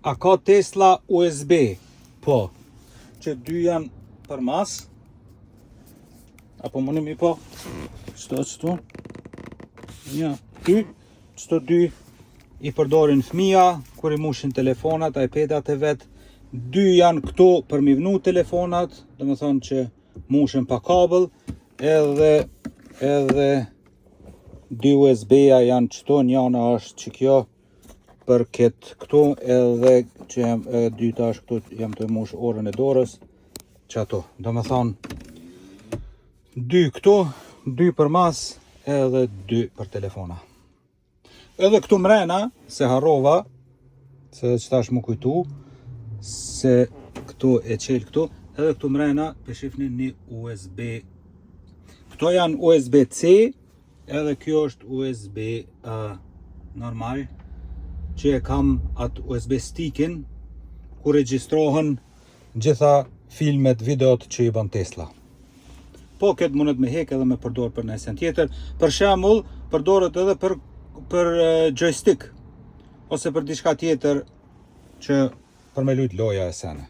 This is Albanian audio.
A ka Tesla USB? Po. Që dy janë për mas. Apo më nëmi po? Qëto? Ja, dy. Qëto dy i përdorin fëmija, kur i mushin telefonat, iPadat e vetë. Dy janë këto për mi vnu telefonat, dhe më thonë që mushin pa kabel, edhe dy USB-a janë qëto, njana është që kjo për këtë këtu, edhe që dyta është këtu, jam të mush orën e dorës, që ato. Do me thonë, dy këtu, dy për mas, edhe dy për telefona. Edhe këtu mrena, se harrova, se që tash më kujtu, se këtu e qelë këtu, edhe këtu mrena peshifni një USB. Këto janë USB-C, edhe kjo është USB normal, që e kam atë USB stickin, ku regjistrohen gjitha filmet, videot që i bën Tesla. Po, këtë mundet me hek edhe me përdor për në esen tjetër. Për shembull, përdoret edhe për joystick, ose për diçka tjetër që për me lujt loja e sene.